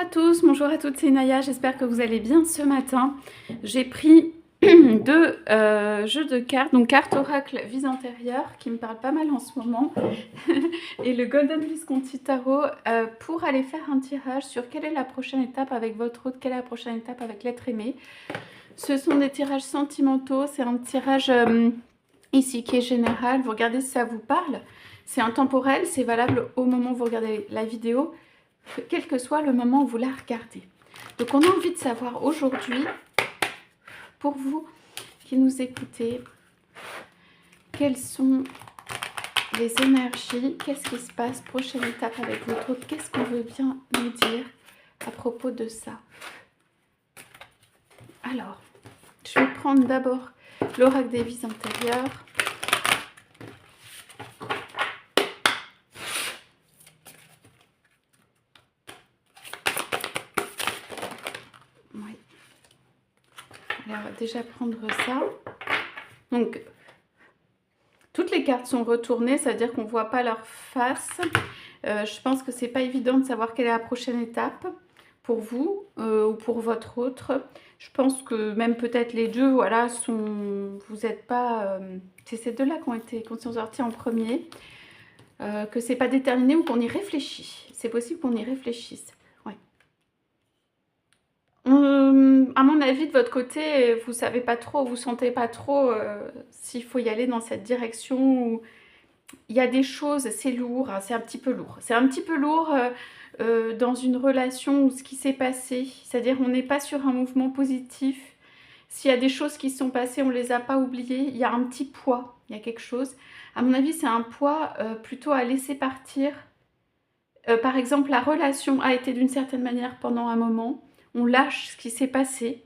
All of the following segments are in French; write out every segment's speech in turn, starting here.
à tous, bonjour à toutes, c'est Naya, j'espère que vous allez bien ce matin. J'ai pris deux jeux de cartes, donc carte oracle Vies antérieures qui me parle pas mal en ce moment et le Golden Visconti Tarot pour aller faire un tirage sur quelle est la prochaine étape avec votre autre, quelle est la prochaine étape avec l'être aimé. Ce sont des tirages sentimentaux, c'est un tirage ici qui est général, vous regardez si ça vous parle. C'est intemporel, c'est valable au moment où vous regardez la vidéo, quel que soit le moment où vous la regardez. Donc on a envie de savoir aujourd'hui, pour vous qui nous écoutez, quelles sont les énergies, qu'est-ce qui se passe, prochaine étape avec votre autre, qu'est-ce qu'on veut bien nous dire à propos de ça. Alors, je vais prendre d'abord l'oracle des vies antérieures. Oui. Allez, on va déjà prendre ça. Donc, toutes les cartes sont retournées, ça veut dire qu'on ne voit pas leur face. Je pense que c'est pas évident de savoir quelle est la prochaine étape pour vous ou pour votre autre. Je pense que même peut-être les deux, voilà, vous n'êtes pas... c'est ces deux-là qui sont sortis en premier. Que c'est pas déterminé ou qu'on y réfléchit. C'est possible qu'on y réfléchisse. Ouais. À mon avis, de votre côté, vous savez pas trop, vous sentez pas trop s'il faut y aller dans cette direction. Où il y a des choses, c'est lourd, hein, c'est un petit peu lourd. C'est un petit peu lourd dans une relation où ce qui s'est passé, c'est-à-dire on n'est pas sur un mouvement positif. S'il y a des choses qui sont passées, on ne les a pas oubliées. Il y a un petit poids, il y a quelque chose. À mon avis, c'est un poids plutôt à laisser partir. Par exemple, la relation a été d'une certaine manière pendant un moment. On lâche ce qui s'est passé.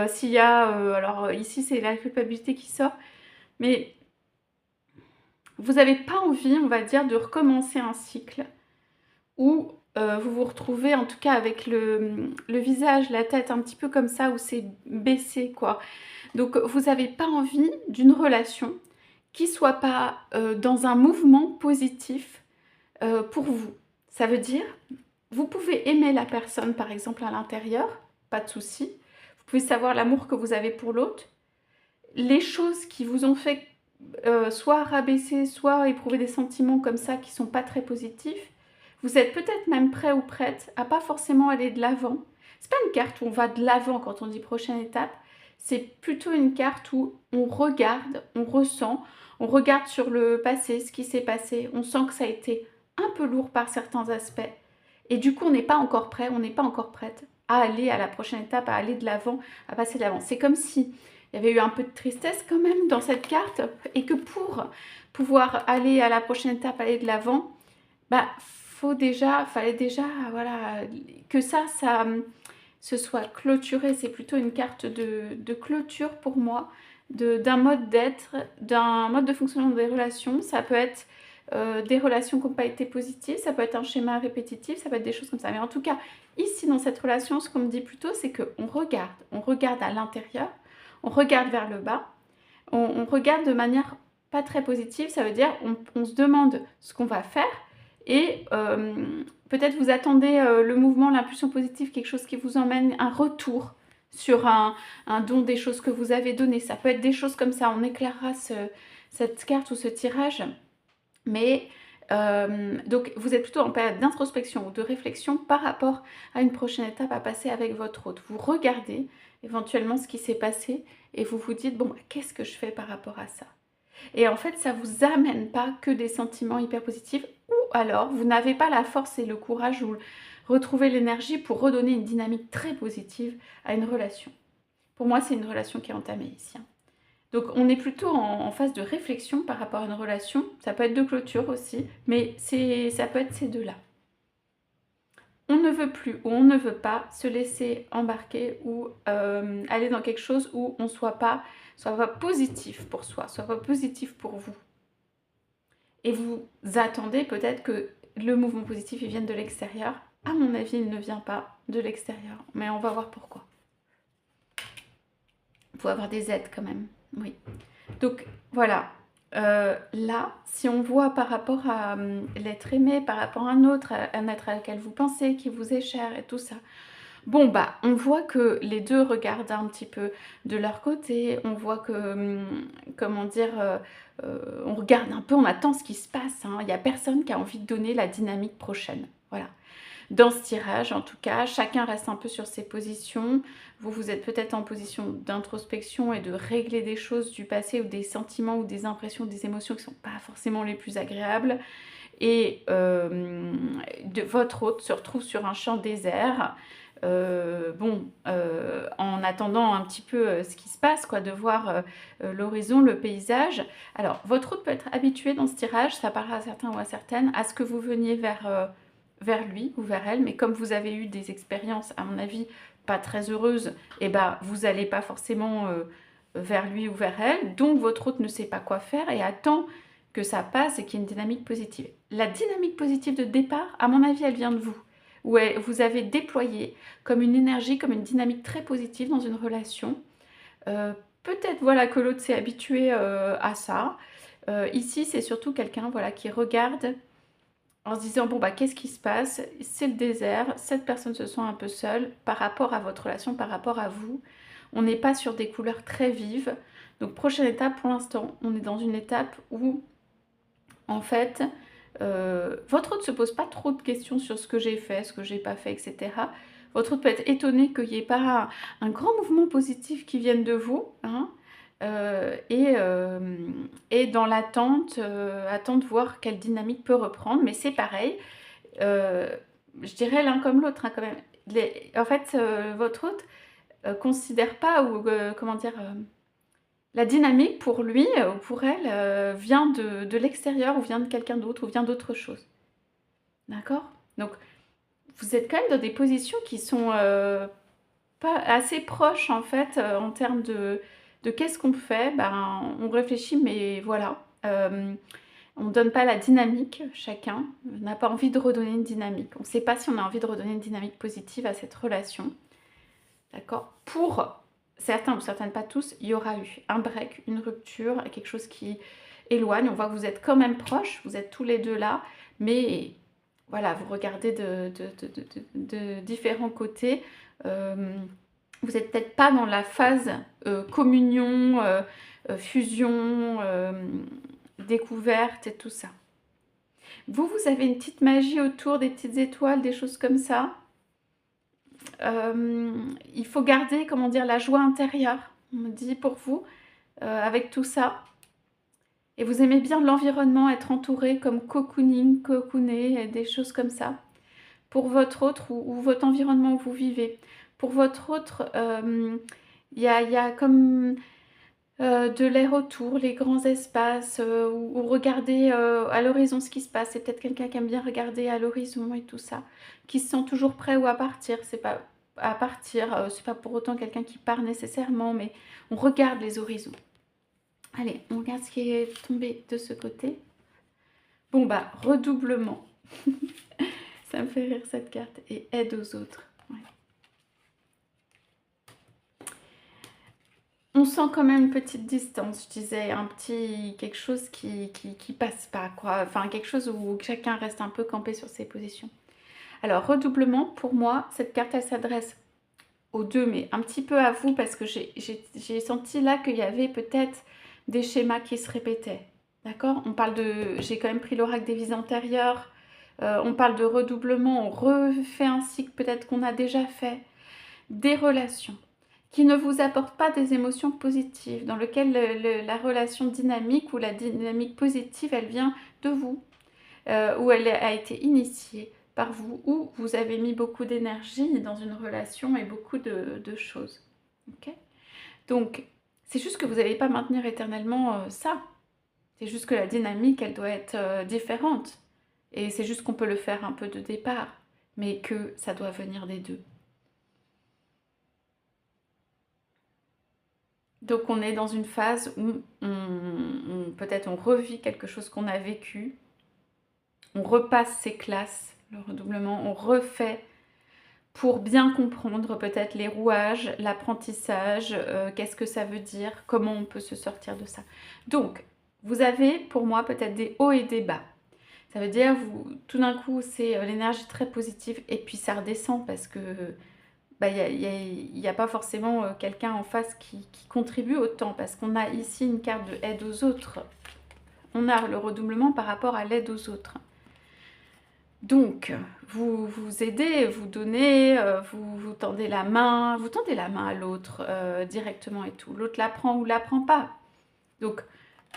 S'il y a... alors ici, c'est la culpabilité qui sort. Mais vous n'avez pas envie, on va dire, de recommencer un cycle où vous vous retrouvez, en tout cas avec le visage, la tête un petit peu comme ça, où c'est baissé, quoi. Donc, vous n'avez pas envie d'une relation qui ne soit pas dans un mouvement positif pour vous. Ça veut dire, vous pouvez aimer la personne, par exemple, à l'intérieur, pas de souci. Vous pouvez savoir l'amour que vous avez pour l'autre. Les choses qui vous ont fait soit rabaisser, soit éprouver des sentiments comme ça qui ne sont pas très positifs, vous êtes peut-être même prêt ou prête à pas forcément aller de l'avant. C'est pas une carte où on va de l'avant quand on dit prochaine étape, c'est plutôt une carte où on regarde, on ressent, on regarde sur le passé, ce qui s'est passé, on sent que ça a été un peu lourd par certains aspects, et du coup on n'est pas encore prêt, on n'est pas encore prête à aller à la prochaine étape, à aller de l'avant, à passer de l'avant. C'est comme si il y avait eu un peu de tristesse quand même dans cette carte, et que pour pouvoir aller à la prochaine étape, aller de l'avant, bah, fallait déjà, voilà, que ça se soit clôturé. C'est plutôt une carte de clôture pour moi, d'un mode d'être, d'un mode de fonctionnement des relations. Ça peut être des relations qui n'ont pas été positives, ça peut être un schéma répétitif, ça peut être des choses comme ça. Mais en tout cas, ici, dans cette relation, ce qu'on me dit plutôt, c'est qu'on regarde à l'intérieur, on regarde vers le bas, on regarde de manière pas très positive, ça veut dire on se demande ce qu'on va faire, et peut-être vous attendez le mouvement, l'impulsion positive, quelque chose qui vous emmène un retour sur un don, des choses que vous avez données. Ça peut être des choses comme ça, on éclairera cette carte ou ce tirage. Mais donc vous êtes plutôt en période d'introspection ou de réflexion par rapport à une prochaine étape à passer avec votre hôte. Vous regardez éventuellement ce qui s'est passé et vous vous dites, bon, qu'est-ce que je fais par rapport à ça? Et en fait, ça ne vous amène pas que des sentiments hyper positifs, ou alors vous n'avez pas la force et le courage ou retrouver l'énergie pour redonner une dynamique très positive à une relation. Pour moi, c'est une relation qui est entamée ici. Donc on est plutôt en phase de réflexion par rapport à une relation. Ça peut être de clôture aussi, mais ça peut être ces deux-là. On ne veut plus ou on ne veut pas se laisser embarquer ou aller dans quelque chose où on soit pas positif pour soi, soit pas positif pour vous. Et vous attendez peut-être que le mouvement positif il vienne de l'extérieur. À mon avis, il ne vient pas de l'extérieur, mais on va voir pourquoi. Il faut avoir des aides quand même, oui. Donc voilà, Là, si on voit par rapport à l'être aimé, par rapport à un être à lequel vous pensez, qui vous est cher et tout ça, bon, bah, on voit que les 2 regardent un petit peu de leur côté. On voit que, comment dire? On regarde un peu, on attend ce qui se passe, hein. Il y a personne qui a envie de donner la dynamique prochaine. Voilà. Dans ce tirage, en tout cas, chacun reste un peu sur ses positions. Vous, vous êtes peut-être en position d'introspection et de régler des choses du passé ou des sentiments ou des impressions, des émotions qui ne sont pas forcément les plus agréables. Et votre hôte se retrouve sur un champ désert. En attendant un petit peu ce qui se passe, quoi, de voir l'horizon, le paysage. Alors, votre hôte peut être habitué dans ce tirage, ça parlera à certains ou à certaines, à ce que vous veniez vers lui ou vers elle, mais comme vous avez eu des expériences, à mon avis, pas très heureuses, et ben, vous n'allez pas forcément vers lui ou vers elle, donc votre hôte ne sait pas quoi faire et attend que ça passe et qu'il y ait une dynamique positive. La dynamique positive de départ, à mon avis, elle vient de vous. Où vous avez déployé comme une énergie, comme une dynamique très positive dans une relation. Peut-être voilà, que l'autre s'est habitué à ça. Ici, c'est surtout quelqu'un voilà, qui regarde en se disant, bon, bah, qu'est-ce qui se passe? C'est le désert, cette personne se sent un peu seule par rapport à votre relation, par rapport à vous. On n'est pas sur des couleurs très vives. Donc, prochaine étape, pour l'instant, on est dans une étape où en fait, votre hôte ne se pose pas trop de questions sur ce que j'ai fait, ce que j'ai pas fait, etc. Votre hôte peut être étonné qu'il n'y ait pas un grand mouvement positif qui vienne de vous, hein, et dans l'attente, attend de voir quelle dynamique peut reprendre, mais c'est pareil, je dirais l'un comme l'autre, hein, quand même. En fait, votre hôte considère pas, ou comment dire, la dynamique pour lui ou pour elle vient de l'extérieur ou vient de quelqu'un d'autre ou vient d'autre chose. D'accord? Donc, vous êtes quand même dans des positions qui sont pas assez proches en fait en termes de qu'est-ce qu'on fait. Ben, on réfléchit, mais voilà. On ne donne pas la dynamique, chacun n'a pas envie de redonner une dynamique. On ne sait pas si on a envie de redonner une dynamique positive à cette relation. D'accord? Pour certains ou certaines, pas tous, il y aura eu un break, une rupture, quelque chose qui éloigne. On voit que vous êtes quand même proches, vous êtes tous les deux là, mais voilà, vous regardez de différents côtés. Vous n'êtes peut-être pas dans la phase communion, fusion, découverte et tout ça. Vous avez une petite magie autour, des petites étoiles, des choses comme ça. Il faut garder, comment dire, la joie intérieure, on me dit pour vous, avec tout ça. Et vous aimez bien l'environnement, être entouré comme cocooning, cocooner, des choses comme ça. Pour votre autre, ou votre environnement où vous vivez. Pour votre autre, il y a comme de l'air autour, les grands espaces, ou regarder à l'horizon ce qui se passe. C'est peut-être quelqu'un qui aime bien regarder à l'horizon et tout ça, qui se sent toujours prêt ou à partir. C'est pas à partir, c'est pas pour autant quelqu'un qui part nécessairement, mais on regarde les horizons. Allez, on regarde ce qui est tombé de ce côté. Bon bah, redoublement. Ça me fait rire cette carte. Et aide aux autres. Ouais. On sent quand même une petite distance, je disais, un petit quelque chose qui passe pas, quoi. Enfin, quelque chose où chacun reste un peu campé sur ses positions. Alors, redoublement, pour moi, cette carte, elle s'adresse aux deux, mais un petit peu à vous, parce que j'ai senti là qu'il y avait peut-être des schémas qui se répétaient. D'accord? On parle de... J'ai quand même pris l'oracle des vies antérieures. On parle de redoublement, on refait un cycle peut-être qu'on a déjà fait. Des relations qui ne vous apportent pas des émotions positives, dans lequel la relation dynamique ou la dynamique positive, elle vient de vous, ou elle a été initiée par vous, ou vous avez mis beaucoup d'énergie dans une relation et beaucoup de choses. Okay? Donc, c'est juste que vous n'allez pas maintenir éternellement ça. C'est juste que la dynamique, elle doit être différente. Et c'est juste qu'on peut le faire un peu de départ, mais que ça doit venir des deux. Donc on est dans une phase où peut-être on revit quelque chose qu'on a vécu, on repasse ses classes, le redoublement, on refait pour bien comprendre peut-être les rouages, l'apprentissage, qu'est-ce que ça veut dire, comment on peut se sortir de ça. Donc, Vous avez, pour moi, peut-être des hauts et des bas. Ça veut dire, vous, tout d'un coup, c'est l'énergie très positive et puis ça redescend parce que bah, y a pas forcément quelqu'un en face qui contribue autant parce qu'on a ici une carte de aide aux autres. On a le redoublement par rapport à l'aide aux autres. Donc, vous vous aidez, vous donnez, vous tendez la main, à l'autre directement et tout. L'autre la prend ou la prend pas. Donc,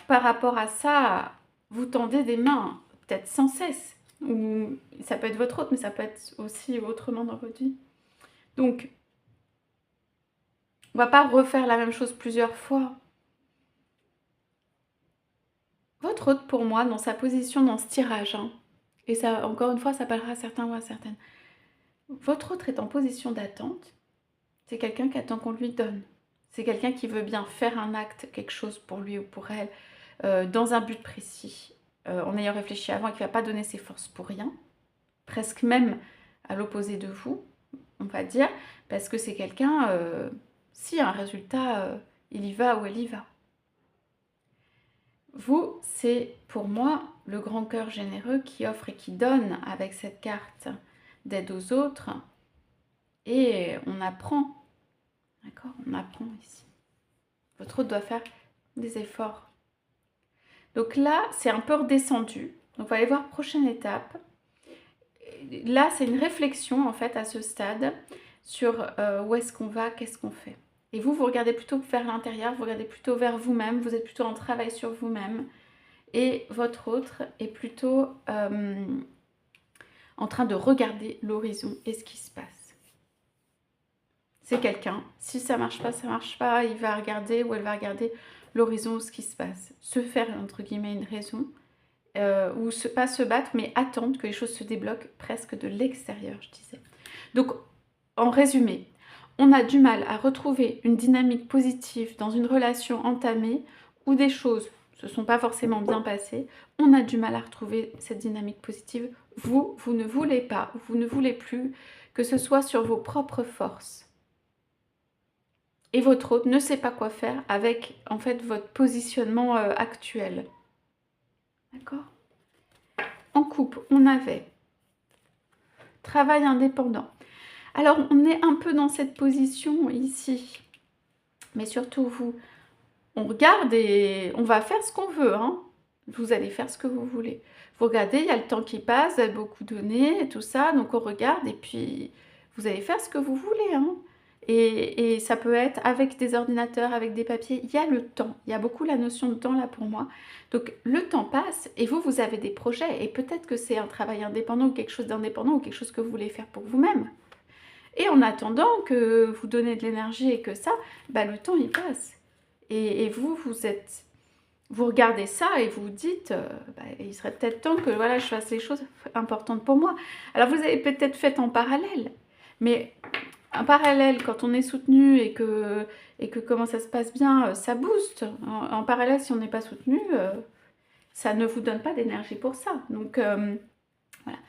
par rapport à ça, vous tendez des mains, peut-être sans cesse. Ou ça peut être votre autre, mais ça peut être aussi autrement dans votre vie. Donc, on va pas refaire la même chose plusieurs fois. Votre autre, pour moi, dans sa position, dans ce tirage, hein, et ça, encore une fois, ça parlera à certains ou à certaines. Votre autre est en position d'attente. C'est quelqu'un qui attend qu'on lui donne. C'est quelqu'un qui veut bien faire un acte, quelque chose pour lui ou pour elle, dans un but précis, en ayant réfléchi avant et qui ne va pas donner ses forces pour rien, presque même à l'opposé de vous, on va dire, parce que c'est quelqu'un, si un résultat, il y va ou elle y va. Vous, c'est pour moi le grand cœur généreux qui offre et qui donne avec cette carte d'aide aux autres. Et on apprend, d'accord? On apprend ici. Votre autre doit faire des efforts. Donc là, c'est un peu redescendu. Donc on va aller voir prochaine étape. Là, c'est une réflexion en fait à ce stade sur où est-ce qu'on va, qu'est-ce qu'on fait. Et vous regardez plutôt vers l'intérieur, vous regardez plutôt vers vous-même, vous êtes plutôt en travail sur vous-même. Et votre autre est plutôt en train de regarder l'horizon et ce qui se passe. C'est quelqu'un, si ça marche pas, il va regarder ou elle va regarder l'horizon, ce qui se passe. Se faire, entre guillemets, une raison, ou pas se battre, mais attendre que les choses se débloquent presque de l'extérieur, je disais. Donc, en résumé, on a du mal à retrouver une dynamique positive dans une relation entamée où des choses se sont pas forcément bien passées. On a du mal à retrouver cette dynamique positive. Vous ne voulez pas, vous ne voulez plus que ce soit sur vos propres forces. Et votre autre ne sait pas quoi faire avec, en fait, votre positionnement actuel. D'accord? En couple, on avait travail indépendant. Alors, on est un peu dans cette position ici, mais surtout vous, on regarde et on va faire ce qu'on veut, hein. Vous allez faire ce que vous voulez. Vous regardez, il y a le temps qui passe, vous avez beaucoup donné, et tout ça, donc on regarde et puis vous allez faire ce que vous voulez, hein. Et ça peut être avec des ordinateurs, avec des papiers, il y a le temps. Il y a beaucoup la notion de temps là pour moi. Donc le temps passe et vous avez des projets. Et peut-être que c'est un travail indépendant ou quelque chose d'indépendant ou quelque chose que vous voulez faire pour vous-même. Et en attendant que vous donnez de l'énergie et que ça, bah, le temps il passe. Et vous regardez ça et vous vous dites, bah, il serait peut-être temps que voilà, je fasse les choses importantes pour moi. Alors vous avez peut-être fait en parallèle, mais en parallèle, quand on est soutenu et que comment ça se passe bien, ça booste. En parallèle, si on n'est pas soutenu, ça ne vous donne pas d'énergie pour ça. Donc voilà.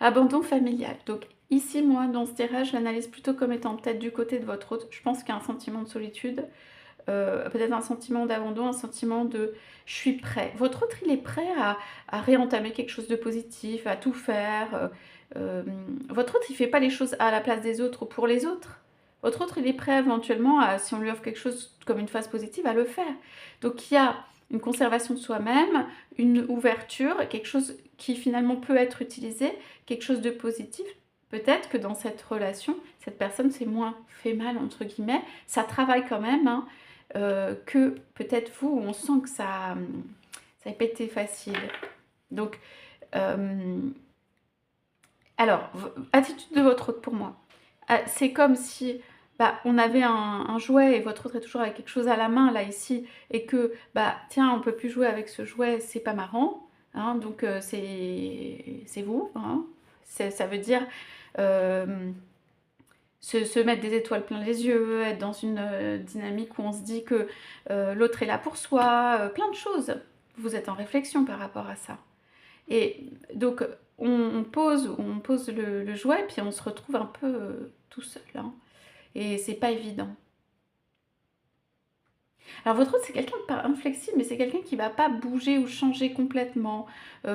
Abandon familial. Donc ici, moi, dans ce tirage, je l'analyse plutôt comme étant peut-être du côté de votre autre. Je pense qu'il y a un sentiment de solitude, peut-être un sentiment d'abandon, un sentiment de « je suis prêt ». Votre autre, il est prêt à réentamer quelque chose de positif, à tout faire. Votre autre, il ne fait pas les choses à la place des autres ou pour les autres. Votre autre, il est prêt éventuellement, si on lui offre quelque chose comme une phase positive, à le faire. Donc il y a une conservation de soi-même, une ouverture, quelque chose qui finalement peut être utilisé, quelque chose de positif. Peut-être que dans cette relation, cette personne s'est moins fait mal, entre guillemets. Ça travaille quand même, hein, que peut-être vous, on sent que ça n'a pas été facile. Donc, alors, attitude de votre autre pour moi. C'est comme si bah, on avait un jouet et votre autre est toujours avec quelque chose à la main, là, ici, et que, bah, tiens, on peut plus jouer avec ce jouet, c'est pas marrant, hein, donc c'est vous, hein, ça veut dire se mettre des étoiles plein les yeux, être dans une dynamique où on se dit que l'autre est là pour soi, plein de choses. Vous êtes en réflexion par rapport à ça. Et donc, on pose le jouet, puis on se retrouve un peu tout seul, hein. Et c'est pas évident. Alors votre autre, c'est quelqu'un de pas inflexible, mais c'est quelqu'un qui va pas bouger ou changer complètement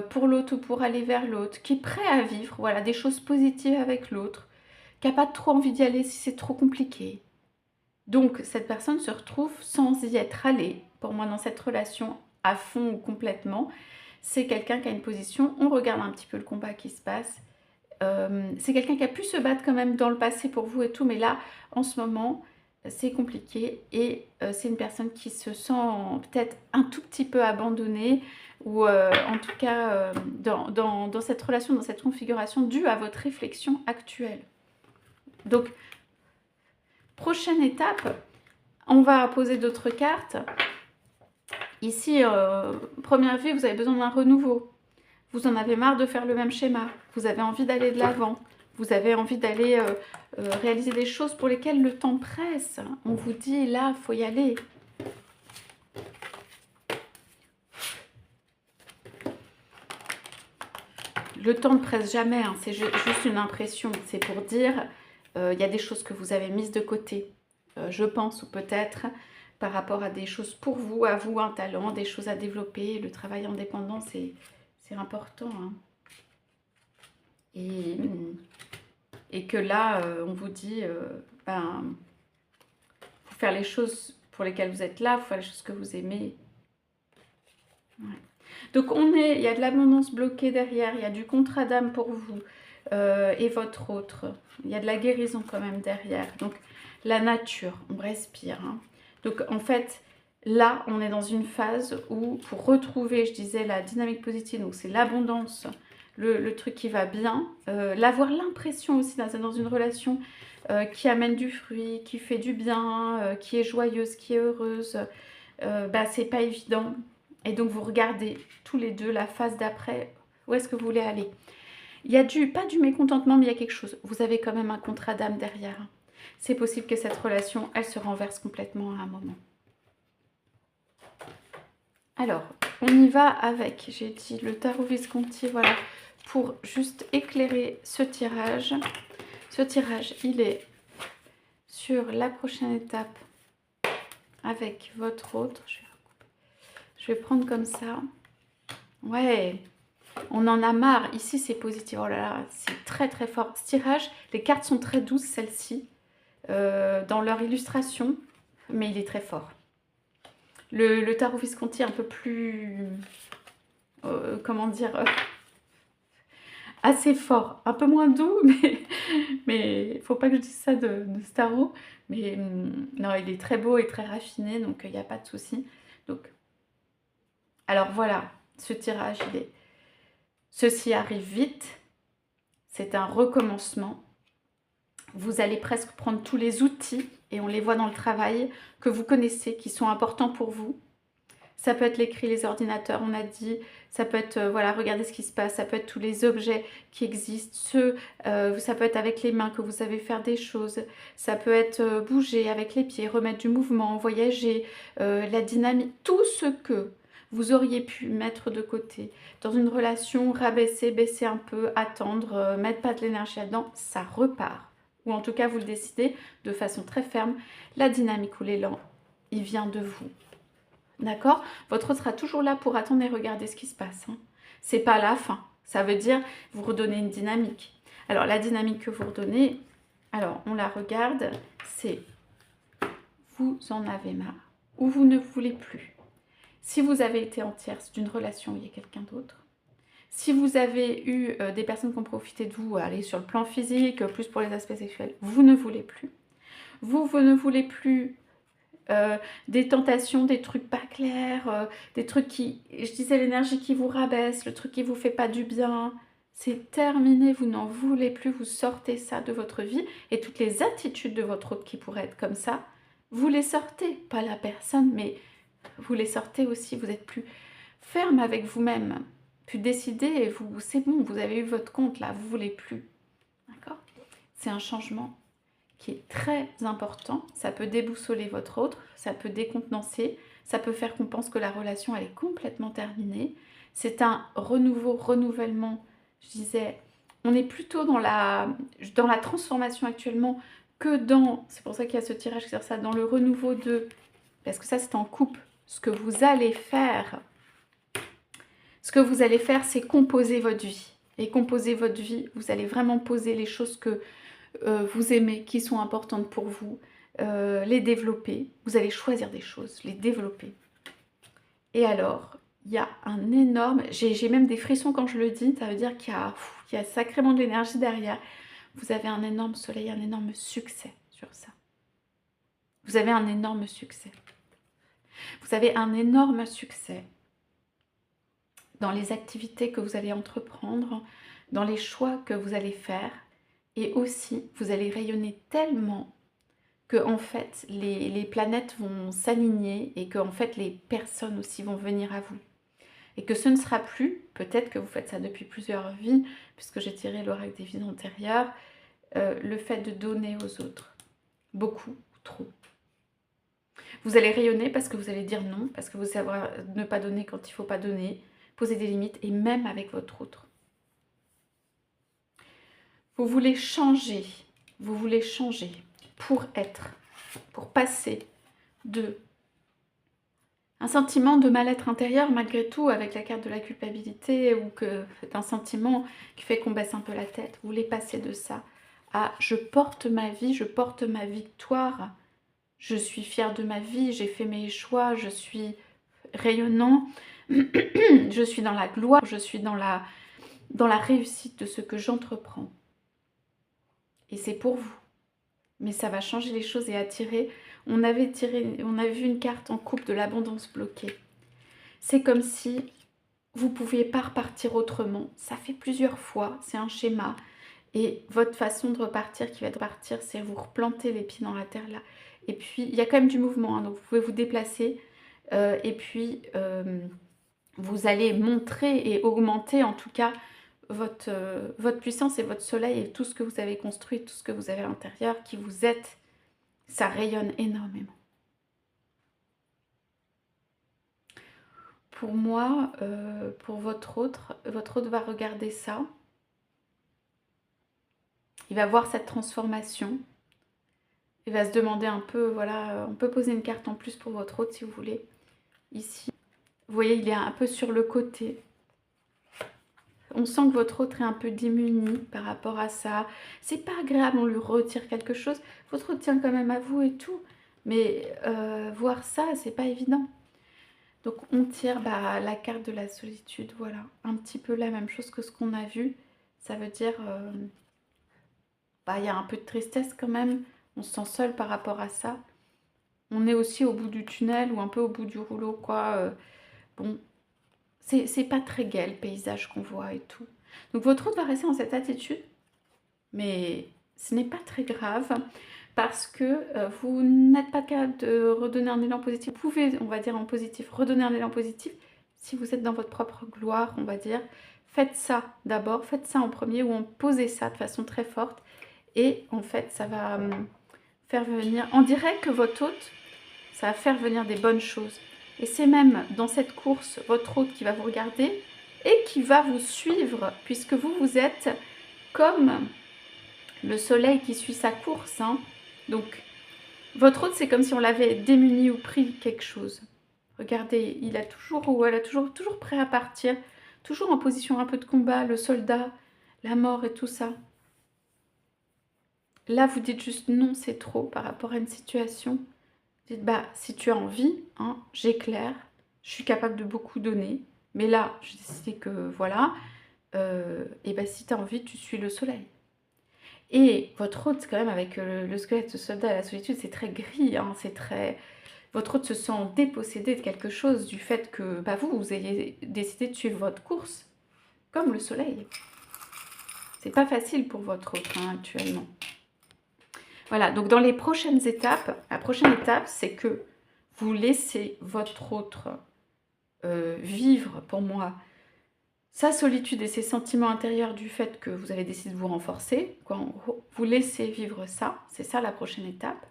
pour l'autre ou pour aller vers l'autre, qui est prêt à vivre, voilà, des choses positives avec l'autre, qui n'a pas trop envie d'y aller si c'est trop compliqué. Donc cette personne se retrouve sans y être allée, pour moi, dans cette relation à fond ou complètement. C'est quelqu'un qui a une position, on regarde un petit peu le combat qui se passe. C'est quelqu'un qui a pu se battre quand même dans le passé pour vous et tout, mais là, en ce moment, c'est compliqué et c'est une personne qui se sent peut-être un tout petit peu abandonnée ou en tout cas dans cette relation, dans cette configuration due à votre réflexion actuelle. Donc, prochaine étape, on va poser d'autres cartes. Ici, première vue, vous avez besoin d'un renouveau. Vous en avez marre de faire le même schéma. Vous avez envie d'aller de l'avant. Vous avez envie d'aller réaliser des choses pour lesquelles le temps presse. On vous dit, là, il faut y aller. Le temps ne presse jamais, hein. C'est juste une impression. C'est pour dire, il y a des choses que vous avez mises de côté, je pense, ou peut-être par rapport à des choses pour vous, à vous, un talent, des choses à développer. Le travail indépendant, c'est important, hein. Et que là, on vous dit, ben, faut faire les choses pour lesquelles vous êtes là, faut faire les choses que vous aimez. Ouais. Donc il y a de l'abondance bloquée derrière, il y a du contrat d'âme pour vous et votre autre. Il y a de la guérison quand même derrière. Donc la nature, on respire, hein. Donc en fait, là, on est dans une phase où pour retrouver, je disais, la dynamique positive, donc c'est l'abondance, le truc qui va bien, l'avoir l'impression aussi dans une relation qui amène du fruit, qui fait du bien, qui est joyeuse, qui est heureuse, bah, c'est pas évident. Et donc vous regardez tous les deux la phase d'après, où est-ce que vous voulez aller. Il y a pas du mécontentement, mais il y a quelque chose. Vous avez quand même un contrat d'âme derrière. C'est possible que cette relation, elle se renverse complètement à un moment. Alors, on y va avec, j'ai dit, le tarot Visconti, voilà, pour juste éclairer ce tirage. Ce tirage, il est sur la prochaine étape avec votre autre. Je vais prendre comme ça. Ouais, on en a marre. Ici, c'est positif. Oh là là, c'est très très fort. Ce tirage, les cartes sont très douces, celles-ci, dans leur illustration, mais il est très fort. Le tarot Visconti est un peu plus, comment dire, assez fort. Un peu moins doux, mais faut pas que je dise ça de ce tarot. Mais non, il est très beau et très raffiné, donc il n'y a pas de souci. Donc, alors voilà, ce tirage, il est... Ceci arrive vite, c'est un recommencement. Vous allez presque prendre tous les outils, et on les voit dans le travail, que vous connaissez, qui sont importants pour vous. Ça peut être l'écrit, les ordinateurs, on a dit. Ça peut être, voilà, regardez ce qui se passe. Ça peut être tous les objets qui existent. Ça peut être avec les mains que vous savez faire des choses. Ça peut être bouger avec les pieds, remettre du mouvement, voyager, la dynamique. Tout ce que vous auriez pu mettre de côté dans une relation, rabaisser, baisser un peu, attendre, mettre pas de l'énergie là-dedans, ça repart. Ou en tout cas, vous le décidez de façon très ferme. La dynamique ou l'élan, il vient de vous. D'accord? Votre autre sera toujours là pour attendre et regarder ce qui se passe, hein. C'est pas la fin. Ça veut dire vous redonnez une dynamique. Alors, la dynamique que vous redonnez, alors, on la regarde, c'est vous en avez marre ou vous ne voulez plus. Si vous avez été en tierce d'une relation où il y a quelqu'un d'autre, si vous avez eu des personnes qui ont profité de vous, aller sur le plan physique, plus pour les aspects sexuels, vous ne voulez plus. Vous ne voulez plus des tentations, des trucs pas clairs, des trucs qui, je disais, l'énergie qui vous rabaisse, le truc qui vous fait pas du bien. C'est terminé, vous n'en voulez plus, vous sortez ça de votre vie et toutes les attitudes de votre autre qui pourraient être comme ça, vous les sortez, pas la personne, mais vous les sortez aussi, vous êtes plus ferme avec vous-même, plus décidé, et vous, c'est bon, vous avez eu votre compte là, vous voulez plus, d'accord? C'est un changement qui est très important, ça peut déboussoler votre autre, ça peut décontenancer, ça peut faire qu'on pense que la relation elle est complètement terminée. C'est un renouvellement, je disais, on est plutôt dans la transformation actuellement que dans, c'est pour ça qu'il y a ce tirage qui sert ça, dans le renouveau de parce que ça c'est en couple. Ce que vous allez faire, c'est composer votre vie. Et composer votre vie, vous allez vraiment poser les choses que vous aimez, qui sont importantes pour vous, les développer. Vous allez choisir des choses, les développer. Et alors, il y a un énorme... J'ai même des frissons quand je le dis, ça veut dire qu'il y a sacrément de l'énergie derrière. Vous avez un énorme soleil, un énorme succès sur ça. Vous avez un énorme succès. Vous avez un énorme succès dans les activités que vous allez entreprendre, dans les choix que vous allez faire. Et aussi, vous allez rayonner tellement que en fait, les planètes vont s'aligner et que en fait, les personnes aussi vont venir à vous. Et que ce ne sera plus, peut-être que vous faites ça depuis plusieurs vies, puisque j'ai tiré l'oracle des vies antérieures, le fait de donner aux autres. Beaucoup, trop. Vous allez rayonner parce que vous allez dire non, parce que vous savez ne pas donner quand il ne faut pas donner, poser des limites, et même avec votre autre. Vous voulez changer pour être, pour passer de un sentiment de mal-être intérieur malgré tout avec la carte de la culpabilité ou que c'est un sentiment qui fait qu'on baisse un peu la tête. Vous voulez passer de ça à je porte ma vie, je porte ma victoire, je suis fière de ma vie, j'ai fait mes choix, je suis rayonnant, je suis dans la gloire, je suis dans la réussite de ce que j'entreprends. Et c'est pour vous. Mais ça va changer les choses et attirer. On a vu une carte en couple de l'abondance bloquée. C'est comme si vous ne pouviez pas repartir autrement. Ça fait plusieurs fois, c'est un schéma. Et votre façon de repartir qui va repartir, c'est vous replanter les pieds dans la terre là. Et puis, il y a quand même du mouvement, hein, donc vous pouvez vous déplacer. Et puis, vous allez montrer et augmenter en tout cas votre puissance et votre soleil et tout ce que vous avez construit, tout ce que vous avez à l'intérieur, qui vous êtes, ça rayonne énormément. Pour moi, pour votre autre va regarder ça. Il va voir cette transformation. Il va se demander un peu, voilà, on peut poser une carte en plus pour votre autre si vous voulez. Ici, vous voyez, il est un peu sur le côté. On sent que votre autre est un peu démuni par rapport à ça. C'est pas agréable, on lui retire quelque chose. Votre autre tient quand même à vous et tout. Mais voir ça, c'est pas évident. Donc on tire la carte de la solitude, voilà. Un petit peu la même chose que ce qu'on a vu. Ça veut dire, il y a un peu de tristesse quand même. On se sent seul par rapport à ça. On est aussi au bout du tunnel ou un peu au bout du rouleau, quoi. Bon, c'est pas très gai le paysage qu'on voit et tout. Donc votre autre va rester dans cette attitude, mais ce n'est pas très grave parce que vous n'êtes pas capable de redonner un élan positif. Vous pouvez, on va dire en positif, redonner un élan positif si vous êtes dans votre propre gloire, on va dire. Faites ça d'abord, faites ça en premier ou posez ça de façon très forte et en fait ça va faire venir, on dirait que votre hôte, ça va faire venir des bonnes choses. Et c'est même dans cette course, votre hôte qui va vous regarder et qui va vous suivre, puisque vous êtes comme le soleil qui suit sa course. Hein. Donc, votre hôte, c'est comme si on l'avait démuni ou pris quelque chose. Regardez, il a toujours, ou elle a toujours prêt à partir, toujours en position un peu de combat, le soldat, la mort et tout ça. Là, vous dites juste non, c'est trop par rapport à une situation. Dites, si tu as envie, hein, j'éclaire, je suis capable de beaucoup donner, mais là, j'ai décidé que voilà, et si tu as envie, tu suis le soleil. Et votre hôte, quand même, avec le squelette, le soldat à la solitude, c'est très gris, hein, c'est très... Votre hôte se sent dépossédé de quelque chose, du fait que vous ayez décidé de suivre votre course, comme le soleil. C'est pas facile pour votre hôte, hein, actuellement. Voilà, donc dans les prochaines étapes, la prochaine étape, c'est que vous laissez votre autre vivre, pour moi, sa solitude et ses sentiments intérieurs du fait que vous avez décidé de vous renforcer. Vous laissez vivre ça, c'est ça la prochaine étape.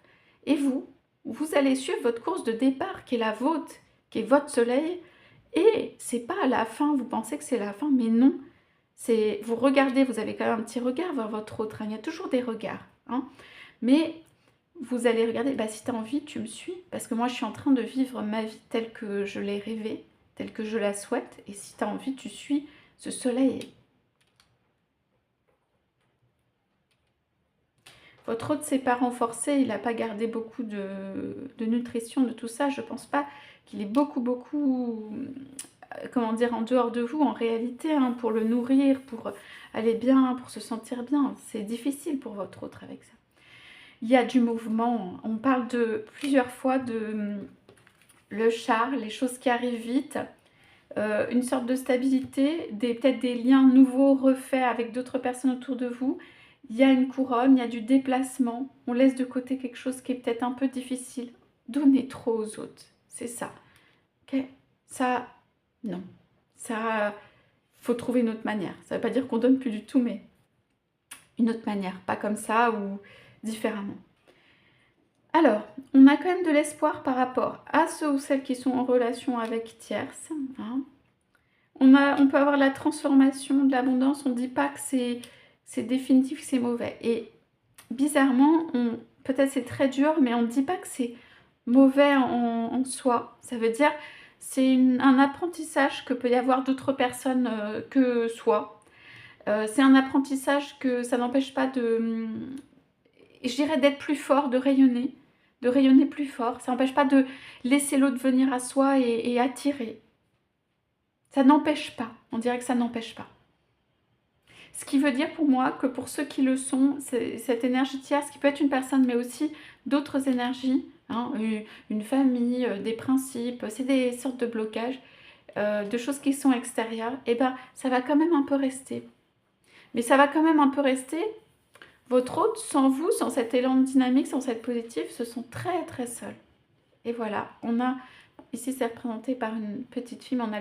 Et vous allez suivre votre course de départ qui est la vôtre, qui est votre soleil. Et c'est pas à la fin, vous pensez que c'est la fin, mais non. Vous regardez, vous avez quand même un petit regard vers votre autre, hein. Il y a toujours des regards, hein. Mais vous allez regarder, bah, si tu as envie, tu me suis, parce que moi, je suis en train de vivre ma vie telle que je l'ai rêvée, telle que je la souhaite, et si tu as envie, tu suis ce soleil. Votre hôte s'est pas renforcé, il n'a pas gardé beaucoup de nutrition, de tout ça. Je pense pas qu'il ait beaucoup, comment dire, en dehors de vous, en réalité, hein, pour le nourrir, pour aller bien, pour se sentir bien. C'est difficile pour votre hôte avec ça. Il y a du mouvement. On parle de plusieurs fois de le char, les choses qui arrivent vite, une sorte de stabilité, peut-être des liens nouveaux refaits avec d'autres personnes autour de vous. Il y a une couronne, il y a du déplacement. On laisse de côté quelque chose qui est peut-être un peu difficile. Donnez trop aux autres, c'est ça. Ok, ça, non. Ça, faut trouver une autre manière. Ça ne veut pas dire qu'on donne plus du tout, mais une autre manière. Pas comme ça ou différemment. Alors, on a quand même de l'espoir par rapport à ceux ou celles qui sont en relation avec tierces. Hein. On peut avoir la transformation de l'abondance. On ne dit pas que c'est définitif, que c'est mauvais. Et bizarrement, peut-être c'est très dur, mais on ne dit pas que c'est mauvais en soi. Ça veut dire c'est un apprentissage que peut y avoir d'autres personnes que soi. C'est un apprentissage que ça n'empêche pas de, je dirais, d'être plus fort, de rayonner plus fort. Ça n'empêche pas de laisser l'autre venir à soi et attirer. Ça n'empêche pas. On dirait que ça n'empêche pas. Ce qui veut dire pour moi que pour ceux qui le sont, cette énergie tierce, qui peut être une personne, mais aussi d'autres énergies, hein, une famille, des principes, c'est des sortes de blocages, de choses qui sont extérieures, et ben ça va quand même un peu rester. Mais ça va quand même un peu rester. Votre hôte, sans vous, sans cet élan dynamique, sans cette positive, se sont très très seuls. Et voilà, on a, ici c'est représenté par une petite fille, mais on a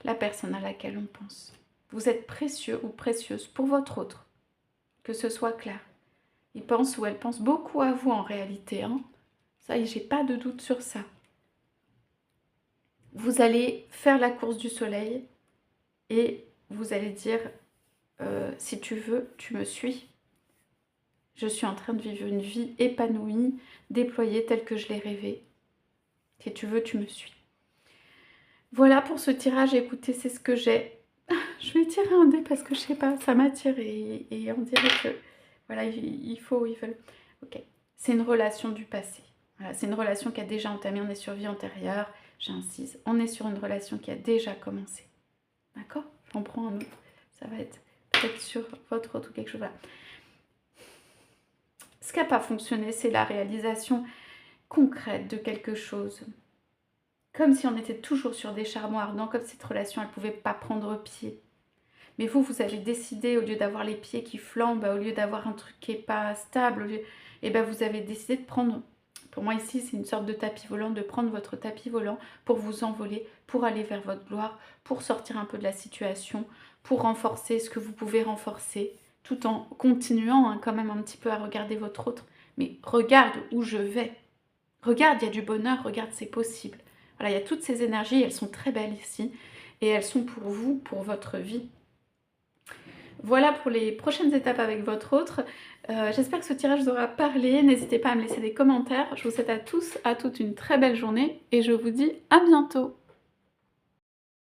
la personne à laquelle on pense. Vous êtes précieux ou précieuse pour votre autre, que ce soit clair. Il pense ou elle pense beaucoup à vous en réalité. Hein. Ça, j'ai pas de doute sur ça. Vous allez faire la course du soleil et vous allez dire, si tu veux, tu me suis. Je suis en train de vivre une vie épanouie, déployée telle que je l'ai rêvée. Si tu veux, tu me suis. Voilà pour ce tirage. Écoutez, c'est ce que j'ai. Je vais tirer un dé parce que je sais pas, ça m'attire et on dirait que voilà, ils veulent. Ok, c'est une relation du passé. Voilà, c'est une relation qui a déjà entamé. On est sur vie antérieure. J'insiste, on est sur une relation qui a déjà commencé. D'accord? J'en prends un autre. Ça va être peut-être sur votre autre ou quelque chose. Voilà. Ce qui n'a pas fonctionné, c'est la réalisation concrète de quelque chose. Comme si on était toujours sur des charbons ardents, comme cette relation, elle ne pouvait pas prendre pied. Mais vous avez décidé, au lieu d'avoir les pieds qui flambent, au lieu d'avoir un truc qui n'est pas stable, et ben vous avez décidé de prendre, pour moi ici c'est une sorte de tapis volant, de prendre votre tapis volant pour vous envoler, pour aller vers votre gloire, pour sortir un peu de la situation, pour renforcer ce que vous pouvez renforcer, tout en continuant hein, quand même un petit peu à regarder votre autre. Mais regarde où je vais. Regarde, il y a du bonheur, regarde, c'est possible. Voilà, il y a toutes ces énergies, elles sont très belles ici. Et elles sont pour vous, pour votre vie. Voilà pour les prochaines étapes avec votre autre. J'espère que ce tirage vous aura parlé. N'hésitez pas à me laisser des commentaires. Je vous souhaite à tous, à toutes une très belle journée. Et je vous dis à bientôt.